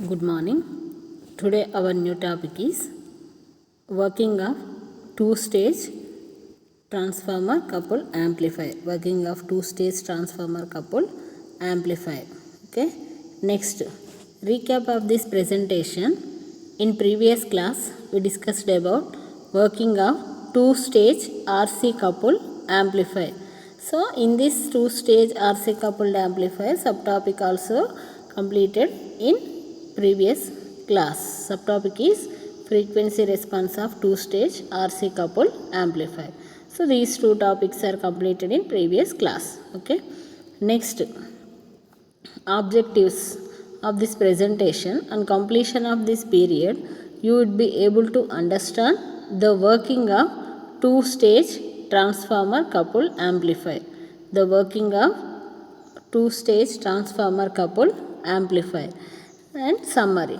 Good morning. Today our new topic is working of two-stage transformer couple amplifier. Working of two-stage transformer couple amplifier. Okay. Next, recap of this presentation. In previous class, we discussed about working of two-stage RC couple amplifier. So, in this two-stage RC coupled amplifier, subtopic also completed in previous class. Subtopic is frequency response of two-stage RC coupled amplifier. So, these two topics are completed in previous class. Okay. Next, objectives of this presentation. On completion of this period, you would be able to understand the working of two-stage transformer coupled amplifier. The working of two-stage transformer coupled amplifier and summary.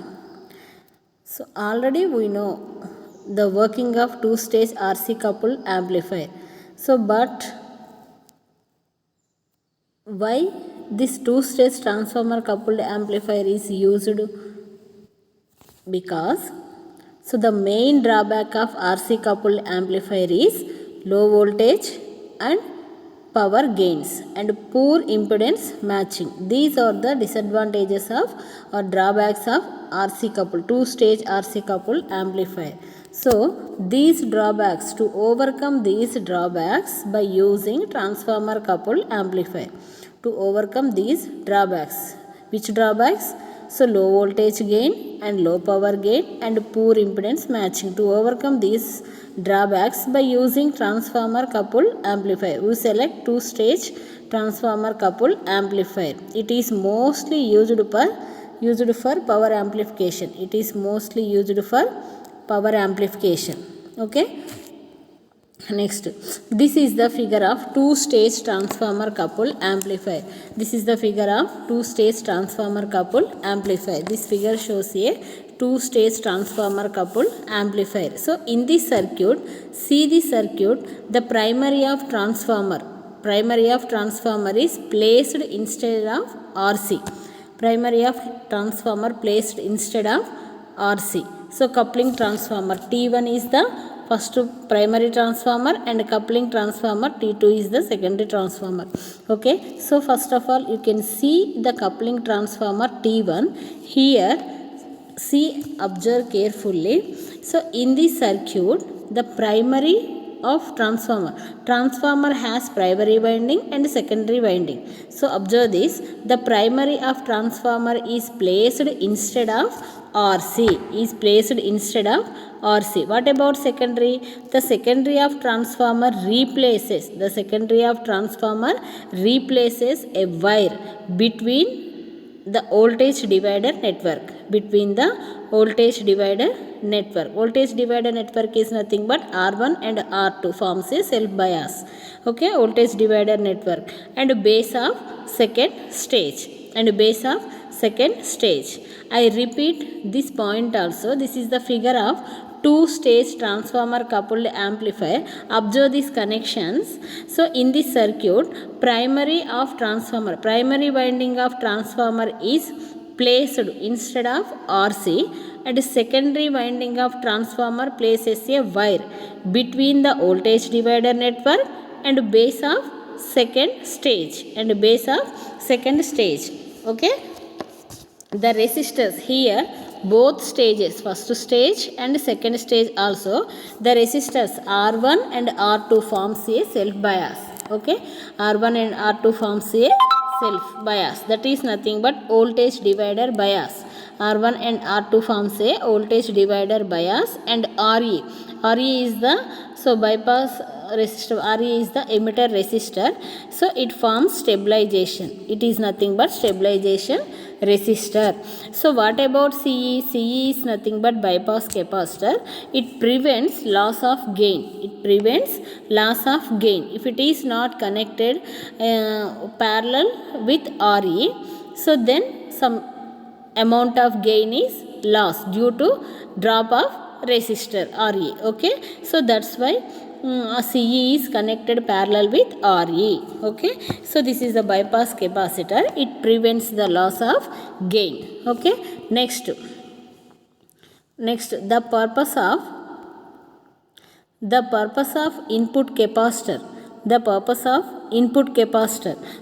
So already we know the working of two-stage RC coupled amplifier. So but why this two-stage transformer coupled amplifier is used? Because so the main drawback of RC coupled amplifier is low voltage and power gains and poor impedance matching. These are the disadvantages of or drawbacks of RC coupled two-stage RC coupled amplifier. So these drawbacks, to overcome these drawbacks by using transformer coupled amplifier. To overcome these drawbacks. Which drawbacks? So low voltage gain and low power gain and poor impedance matching. To overcome these drawbacks by using transformer coupled amplifier, we select two-stage transformer coupled amplifier. It is mostly used for power amplification. It is mostly used for power amplification. Okay. Next, this is the figure of two-stage transformer coupled amplifier. This is the figure of two-stage transformer coupled amplifier. This figure shows a two-stage transformer coupled amplifier. So in this circuit, see the circuit, the primary of transformer is placed instead of RC. Primary of transformer placed instead of RC. So coupling transformer T1 is the first primary transformer and coupling transformer T2 is the secondary transformer. Okay. So first of all, you can see the coupling transformer T1 here. See, observe carefully. So in this circuit, the primary of transformer has primary winding and secondary winding. So observe this, the primary of transformer is placed instead of RC, is placed instead of RC. What about secondary? The secondary of transformer replaces a wire between the voltage divider network. Voltage divider network is nothing but R1 and R2 forms a self bias. Okay, voltage divider network and base of second stage. I repeat this point also. This is the figure of two-stage transformer coupled amplifier. Observe these connections. So in this circuit, primary winding of transformer is placed instead of RC and secondary winding of transformer places a wire between the voltage divider network and base of second stage. Okay. The resistors here, both stages, first stage and second stage also, the resistors R1 and R2 forms a self bias. Okay, R1 and R2 forms a self bias, that is nothing but voltage divider bias. R1 and R2 forms a voltage divider bias and RE is the bypass resistor. RE is the emitter resistor. So it forms stabilization. It is nothing but stabilization resistor. So what about CE? CE is nothing but bypass capacitor. It prevents loss of gain. If it is not connected parallel with RE, so then some amount of gain is lost due to drop of resistor RE. Okay, so that's why CE is connected parallel with RE. Okay, so this is the bypass capacitor. It prevents the loss of gain. Okay, Next the purpose of input capacitor.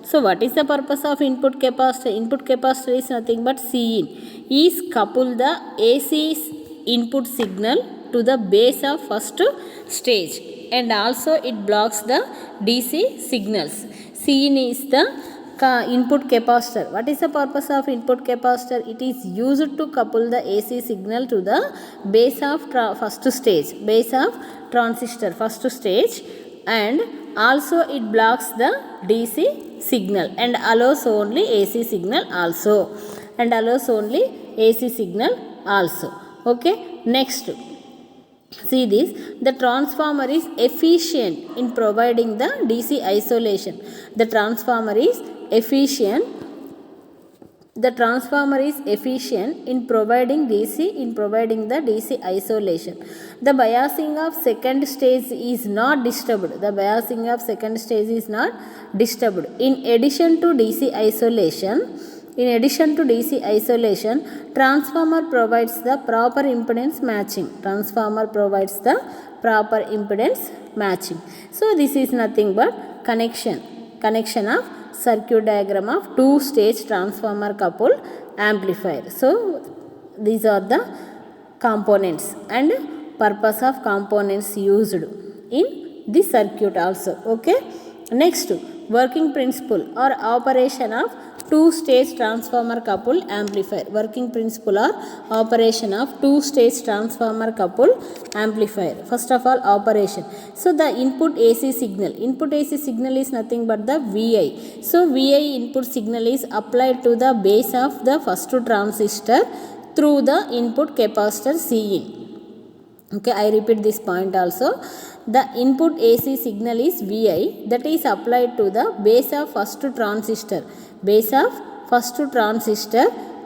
So what is the purpose of input capacitor? Input capacitor is nothing but Cin is couple the AC input signal to the base of first stage, and also it blocks the DC signals. Cin is the input capacitor. What is the purpose of input capacitor? It is used to couple the AC signal to the base of base of transistor first stage, and also it blocks the DC signal and allows only AC signal also, Okay, next, see this, the transformer is efficient in providing the DC isolation. The transformer is efficient in providing the DC isolation. The biasing of second stage is not disturbed. In addition to DC isolation, transformer provides the proper impedance matching. So this is nothing but connection of circuit diagram of two-stage transformer coupled amplifier. So these are the components and purpose of components used in the circuit also. Okay, next, working principle or operation of two-stage transformer coupled amplifier. First of all, operation. So the input AC signal is nothing but the VI. So VI input signal is applied to the base of the first transistor through the input capacitor Cin. Okay, I repeat this point also. The input AC signal is VI, that is applied to the base of first transistor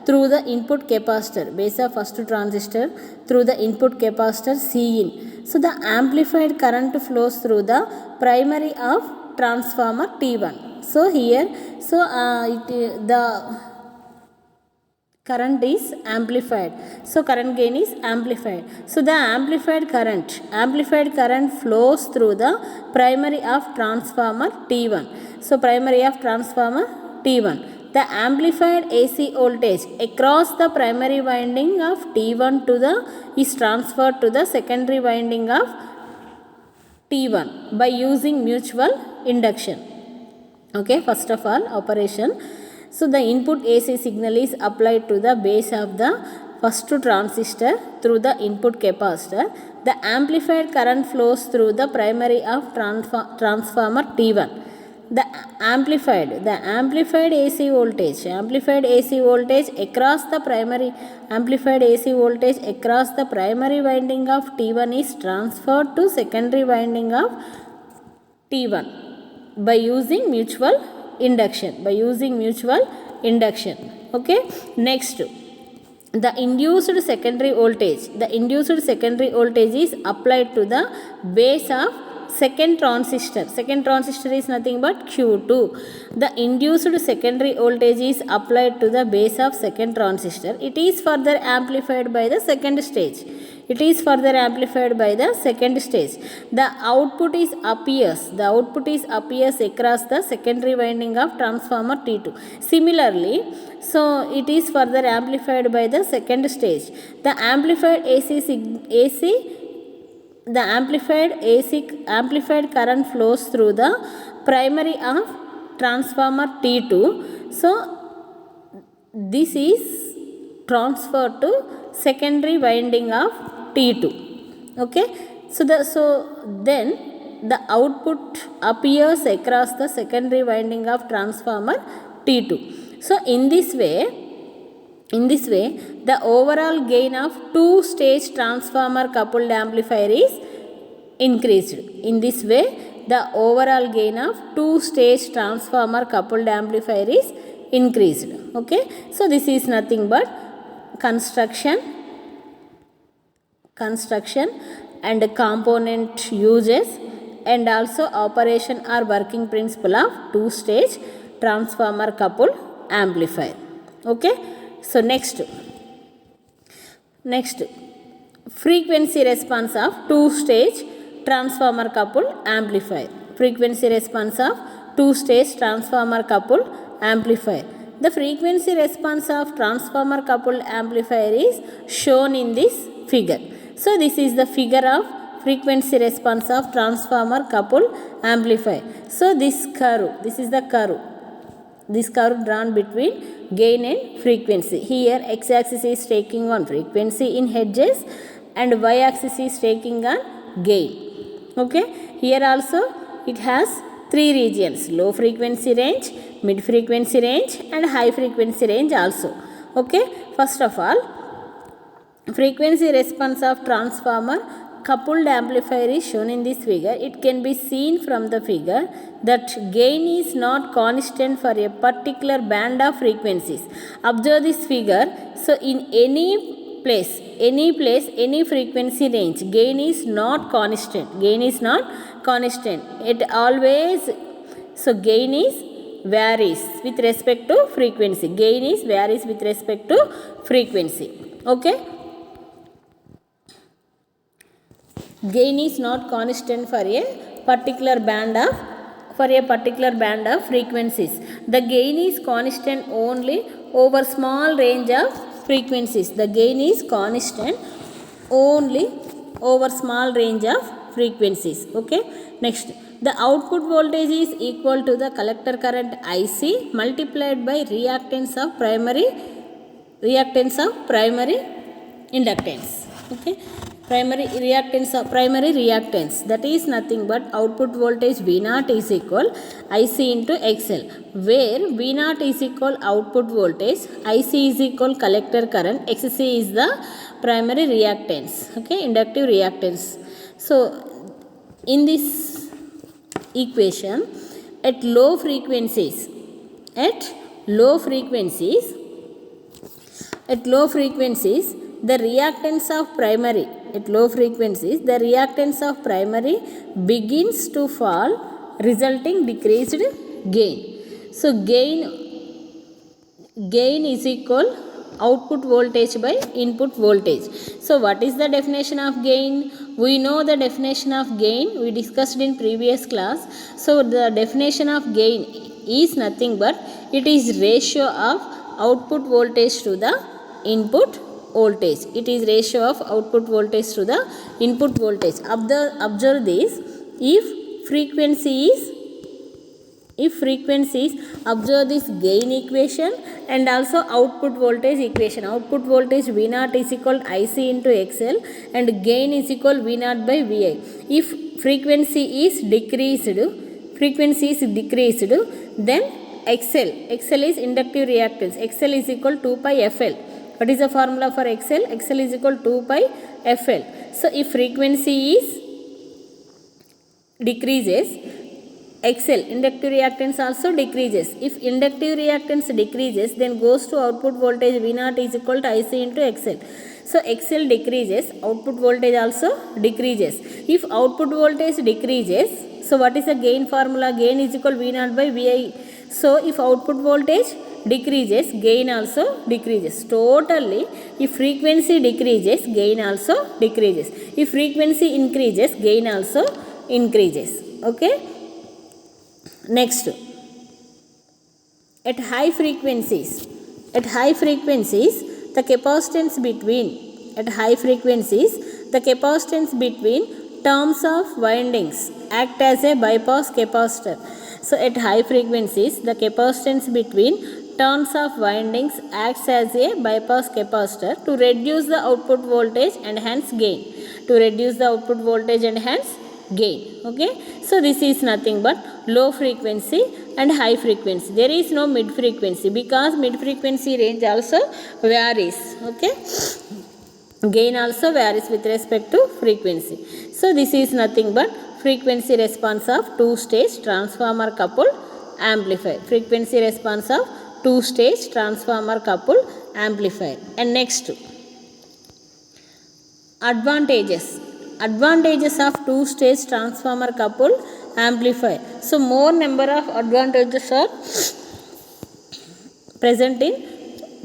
through the input capacitor, Cin. So the amplified current flows through the primary of transformer T1. So here, the current is amplified, so current gain is amplified. So the amplified current flows through the primary of transformer T1. The amplified AC voltage across the primary winding of T1 is transferred to the secondary winding of T1 by using mutual induction. Okay, first of all, operation. So the input AC signal is applied to the base of the first transistor through the input capacitor. The amplified current flows through the primary of transformer T1. The amplified AC voltage across the primary winding of T1 is transferred to secondary winding of T1 by using mutual induction. Okay, next, the induced secondary voltage is applied to the base of second transistor is nothing but Q2. The induced secondary voltage is applied to the base of second transistor. It is further amplified by the second stage. The output appears across the secondary winding of transformer T2. Similarly, so it is further amplified by the second stage. The amplified current flows through the primary of transformer T2. So this is transferred to secondary winding of T2. Okay, so then the output appears across the secondary winding of transformer T2. So in this way, the overall gain of two-stage transformer coupled amplifier is increased. Okay, so this is nothing but construction and component uses, and also operation or working principle of two-stage transformer coupled amplifier. Okay, so next, Next, frequency response of two-stage transformer coupled amplifier. Frequency response of two-stage transformer coupled amplifier. The frequency response of transformer coupled amplifier is shown in this figure. So this is the figure of frequency response of transformer coupled amplifier. So this is the curve. This curve drawn between gain and frequency. Here x-axis is taking on frequency in hertz and y-axis is taking on gain. Okay. Here also it has three regions: low frequency range, mid frequency range and high frequency range also. Okay. First of all, frequency response of transformer coupled amplifier is shown in this figure. It can be seen from the figure that gain is not constant for a particular band of frequencies. Observe this figure. So in any place, any frequency range, gain is not constant. Gain is not constant. It always, so gain is varies with respect to frequency. Gain is varies with respect to frequency. Okay. Gain is not constant for a particular band of frequencies. The gain is constant only over small range of frequencies. The gain is constant only over small range of frequencies. Okay. Next, the output voltage is equal to the collector current IC multiplied by reactance of primary inductance. Okay. Primary reactance, that is nothing but output voltage V0 is equal IC into XL, where V0 is equal output voltage, IC is equal collector current, XC is the primary reactance. Okay, inductive reactance. So in this equation, at low frequencies, the reactance of primary, begins to fall, resulting decreased gain. So gain is equal output voltage by input voltage. So what is the definition of gain? We know the definition of gain, we discussed in previous class. So the definition of gain is nothing but it is ratio of output voltage to the input voltage. It is ratio of output voltage to the input voltage. Observe this. If frequency is, observe this gain equation and also output voltage equation. Output voltage V0 is equal IC into XL and gain is equal V0 by Vi. If frequency is decreased, then XL is inductive reactance. XL is equal 2 pi FL. What is the formula for XL? XL is equal to 2 pi FL. So if frequency is decreases, XL, inductive reactance also decreases. If inductive reactance decreases, then goes to output voltage V0 is equal to IC into XL. So XL decreases, output voltage also decreases. If output voltage decreases, so what is the gain formula? Gain is equal V0 by Vi. So if output voltage decreases, gain also decreases. Totally, if frequency decreases, gain also decreases. If frequency increases, gain also increases. Okay. Next, at high frequencies, the capacitance between terms of windings act as a bypass capacitor. So at high frequencies, the capacitance between turns of windings acts as a bypass capacitor to reduce the output voltage and hence gain. Okay. So this is nothing but low frequency and high frequency. There is no mid frequency because mid frequency range also varies. Okay. Gain also varies with respect to frequency. So this is nothing but frequency response of two-stage transformer coupled amplifier. Frequency response of two-stage transformer coupled amplifier. And next, advantages of two-stage transformer coupled amplifier. So more number of advantages are present in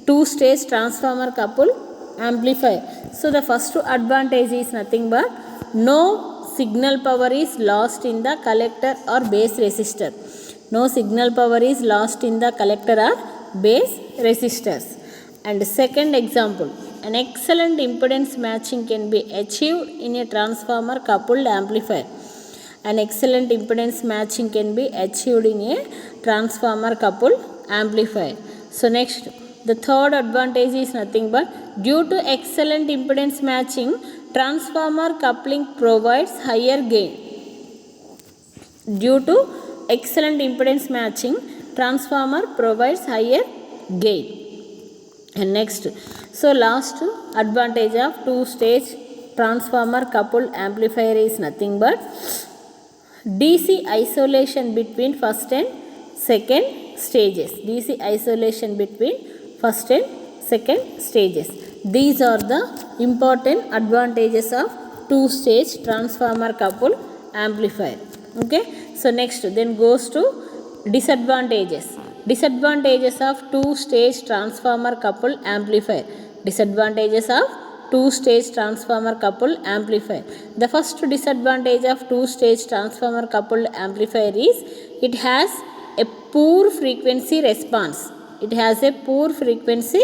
two-stage transformer coupled amplifier. So the first advantage is nothing but no signal power is lost in the collector or base resistor. No signal power is lost in the collector or base resistors. And second example, an excellent impedance matching can be achieved in a transformer coupled amplifier. An excellent impedance matching can be achieved in a transformer coupled amplifier. So next, the third advantage is nothing but due to excellent impedance matching, transformer coupling provides higher gain. Due to excellent impedance matching, transformer provides higher gain. And next, so last advantage of two-stage transformer coupled amplifier is nothing but DC isolation between first and second stages. DC isolation between first and second stages. These are the important advantages of two-stage transformer coupled amplifier. Okay. So next then goes to disadvantages. Disadvantages of two-stage transformer coupled amplifier. Disadvantages of two-stage transformer coupled amplifier. The first disadvantage of two-stage transformer coupled amplifier is it has a poor frequency response. It has a poor frequency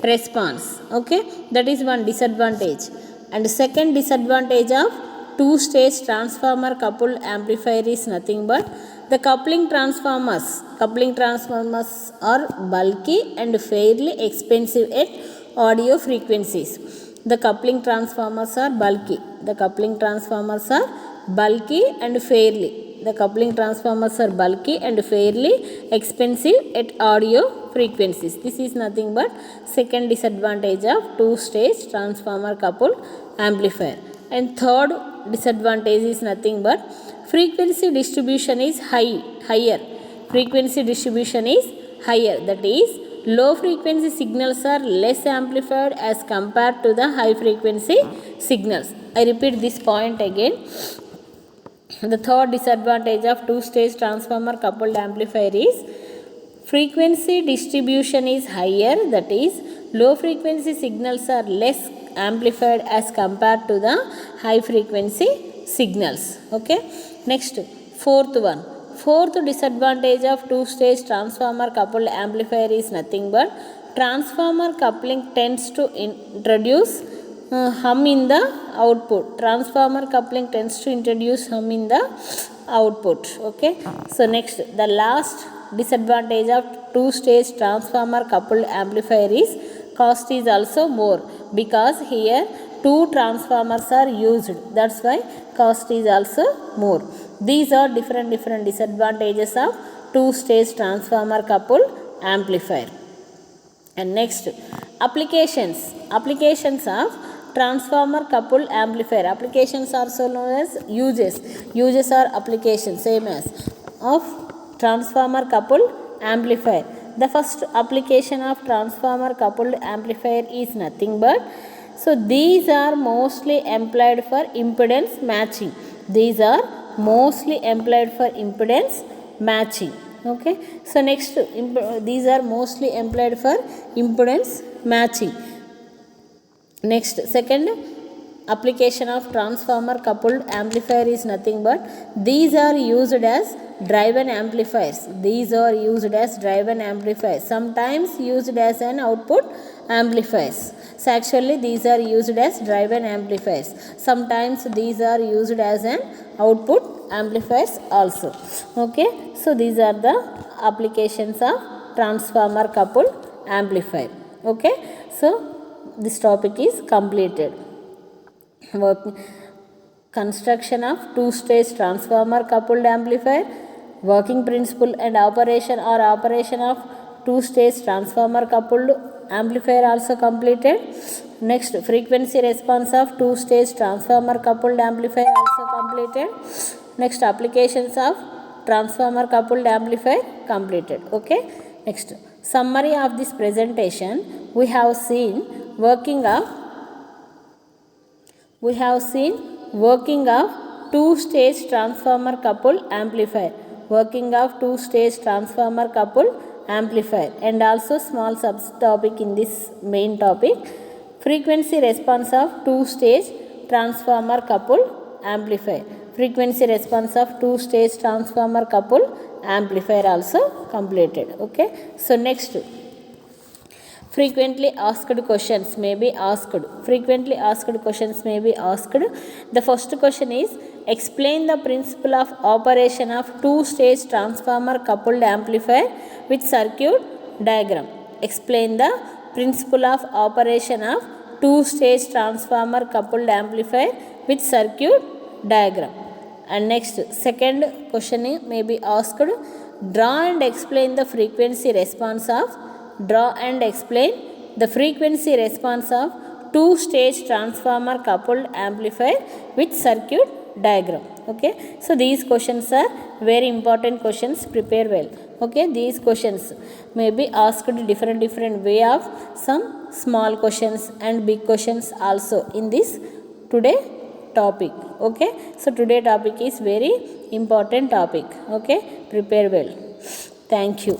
response. Okay, that is one disadvantage. And the second disadvantage of two-stage transformer coupled amplifier is nothing but the coupling transformers are bulky and fairly expensive at audio frequencies. The coupling transformers are bulky. The coupling transformers are bulky and fairly. The coupling transformers are bulky and fairly expensive at audio frequencies. This is nothing but second disadvantage of two-stage transformer coupled amplifier. And third disadvantage is nothing but frequency distribution is higher. Frequency distribution is higher. That is, low frequency signals are less amplified as compared to the high frequency signals. I repeat this point again. The third disadvantage of two-stage transformer coupled amplifier is frequency distribution is higher. That is, low frequency signals are less amplified as compared to the high frequency signals. Okay. Next, fourth one. Fourth disadvantage of two-stage transformer coupled amplifier is nothing but transformer coupling tends to introduce hum in the output. Transformer coupling tends to introduce hum in the output. Okay. So next, the last disadvantage of two-stage transformer coupled amplifier is cost is also more, because here two transformers are used. That's why cost is also more. These are different disadvantages of two-stage transformer coupled amplifier. And next, applications of transformer coupled amplifier. Applications are so known as uses. Uses are applications, same as of transformer coupled amplifier. The first application of transformer coupled amplifier is nothing but, so these are mostly employed for impedance matching. These are mostly employed for impedance matching. Okay. So next, these are mostly employed for impedance matching. Next, second application of transformer coupled amplifier is nothing but these are used as driven amplifiers. These are used as driven amplifiers. Sometimes used as an output amplifiers. So actually these are used as driven amplifiers. Sometimes these are used as an output amplifiers also. Okay. So these are the applications of transformer coupled amplifier. Okay. So this topic is completed. Construction of two-stage transformer coupled amplifier, working principle and operation of two-stage transformer coupled amplifier also completed. Next, frequency response of two-stage transformer coupled amplifier also completed. Next, applications of transformer coupled amplifier completed. Okay. Next, summary of this presentation. We have seen working of two-stage transformer coupled amplifier. Working of two-stage transformer coupled amplifier, and also small subtopic in this main topic. Frequency response of two-stage transformer coupled amplifier. Frequency response of two-stage transformer coupled amplifier also completed. Okay. So next, frequently asked questions may be asked. Frequently asked questions may be asked. The first question is, explain the principle of operation of two-stage transformer coupled amplifier with circuit diagram. Explain the principle of operation of two-stage transformer coupled amplifier with circuit diagram. And next, second question may be asked, draw and explain the frequency response of two-stage transformer coupled amplifier with circuit diagram. Okay, so these questions are very important questions. Prepare well. Okay, these questions may be asked different way of some small questions and big questions also in this today topic. Okay, so today topic is very important topic. Okay, prepare well. Thank you.